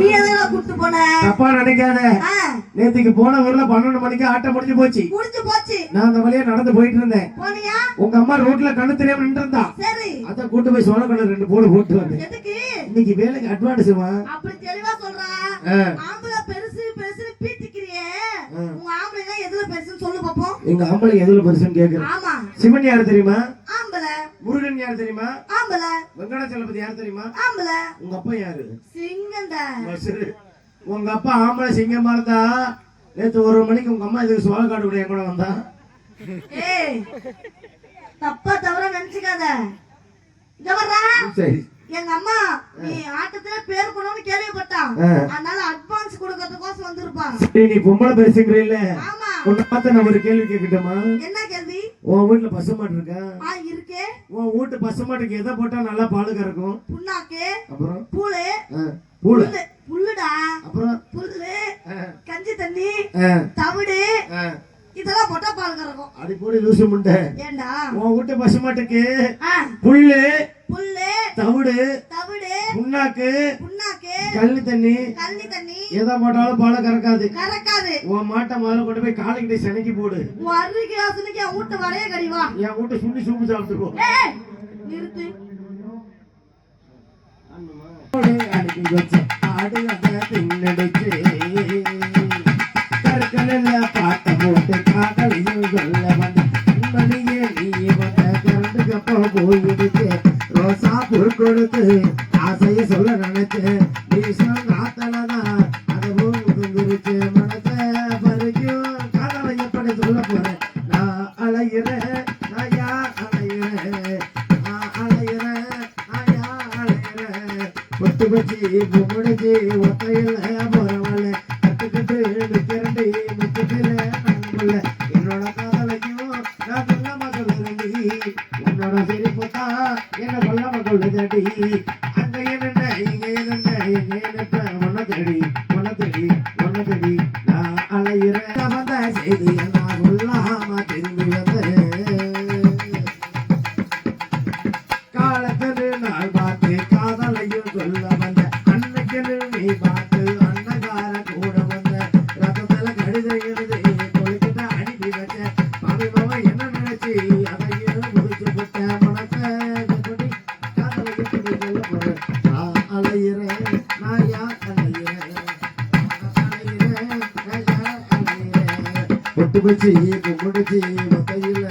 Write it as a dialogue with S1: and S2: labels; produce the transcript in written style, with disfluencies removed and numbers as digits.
S1: நீ எதெல்லாம் கூட்டு போன?
S2: தப்பா நினைக்காத. நேத்துக்கு போன ஊர்ல 12 மணிக்கு ஆட்டம் முடிஞ்சு போச்சு. நான் அந்த வழியா நடந்து போயிட்டு இருந்தேன்.
S1: போனியா?
S2: உங்க அம்மா ரோட்ல கண்ணு தெரியாம நின்று இருந்தா.
S1: சரி.
S2: அத கூட்டு போய் சோளக்கல்ல 2 போடு போட்டு வந்தேன்.
S1: எதுக்கு?
S2: இன்னைக்கு வேலைக்கு அட்வான்ஸ்மா.
S1: அப்படி தெளிவா சொல்றா. ஆம்பளை பெருசு பெருசு பீத்திக்கிறியே. உங்க ஆம்பளைங்க எதுல பெருசுன்னு சொல்லு பாப்போம்.
S2: எங்க ஆம்பளை எதுல பெருசுன்னு கேக்குறேன்.
S1: ஆமா.
S2: சிவன் யாரு தெரியுமா?
S1: ஆம்பளை.
S2: முருகன் யாரு தெரியுமா?
S1: ஆம்பளை.
S2: வெங்கடாச்சலபதி யாரு தெரியுமா?
S1: ஆம்பளை.
S2: உங்க அப்பா யாரு?
S1: சிங்கம்டா.
S2: சரி. உங்க அப்பா ஆம்பளை சிங்கமா இருந்தா நேத்து 1 மணிக்கு உங்க அம்மா இதுக்கு சோளக்காடு கூட என் கூட வந்தா.
S1: ஏய் தப்பா தவறா நினைச்சுக்காத. இங்க வர்றா. சரி. எங்க அம்மா நீ ஆட்டத்துல பேர் பண்ணனும்னு கேள்விப்பட்டான். அதனால அட்வான்ஸ் கொடுக்கிறதுக்கோசம் வந்திருப்பா.
S2: நீ பொம்பளை பேசுறீல்ல?
S1: ஆமா.
S2: உன்னை பார்த்து நான் ஒரு கேள்வி கேட்கட்டுமா?
S1: என்ன கேள்வி?
S2: உன் வீட்டுல பசுமாடு இருக்கா?
S1: இருக்கே.
S2: உன் வீட்டு பசுமாட்டுக்கு எதை போட்டா நல்லா பால் கறக்கும்?
S1: புண்ணாக்கு.
S2: அப்புறம்
S1: பூளு.
S2: பூளு.
S1: புல்லுடா.
S2: அப்புறம்
S1: புல்லு. கஞ்சி தண்ணி. தவிடு. இதெல்லாம் போட்டா பால் கறக்கும்.
S2: அடி போடி லூசு முண்டை.
S1: ஏண்டா?
S2: உன் வீட்டு பசுமாட்டுக்கு புல்லு. புல்லு. தவிடு.
S1: தவிடு.
S2: புண்ணாக்கு.
S1: புண்ணாக்கு.
S2: கள்ளி தண்ணி.
S1: கள்ளி தண்ணி.
S2: எதை போட்டாலும் பால் கறக்காது.
S1: கறக்காது.
S2: உன் மாட்டை முதல்ல கொண்டு போய் காலைக்கிட்ட சனைக்கு போடு.
S1: உன் அருகே ஆசனைக்கு என் வீட்டு வரைய கடிவா.
S2: என் வீட்டு சுண்டி சூப்பு சாப்பிட்டுக்கோ.
S1: நிறுத்து.
S2: அன்னைக்கு வச்ச ஆடு அதை தின்னடிச்சு கற்களெல்ல பாட்ட போட்டு காதலையும் சொல்ல வந்த மணியே நீ வந்த கரண்டு கப்ப போயிடுச்சு ரோசா பூ கொடுத்து ஆசைய சொல்ல நினைச்சு நீ சொன்னாத்தனதான் அதுவும் உதிர்ந்துருச்சு மனசை பறிக்கும் காதலை எப்படி சொல்ல போறேன் நான் அலையிறேன் நான் யார் அலையிறேன் நான் அலையிறேன் நான் யார் அலையிறேன் ஒட்டு வச்சு முடிச்சு ஒத்தையில போறவள கட்டுக்கட்டு நிக்கிறண்டி முத்துக்குள்ள நண்புள்ள என்னோட காதலையும் நான் சொல்லாம சொல்லுறேன்டி உன்னோட சிரிப்புத்தா என்ன சொல்லாம சொல்லுதடி அங்க என்ன இங்க என்ன எங்க என்ன ஒன்ன தேடி நான் அலையிறேன் வந்த செய்தி நான் சொல்லாம திரும்பி வந்தேன் காலத்தில் நாள் பார்த்து காதலையும் சொல்ல வந்த அன்னைக்கு நீ பார்த்து அன்னகார கூட வந்த ரத்தத்துல கடிதை எழுதி கொழுக்கிட்ட அனுப்பி வச்ச மாமி மாமா என்ன நினைச்சு அதையும் முடிச்சு விட்ட மனசை கொட்டி காதலையும் சொல்ல போறேன் நான் அலையிறேன் நான் யார் அலையிறேன் ஒட்டு வச்சு முடிச்சு மொத்தையில்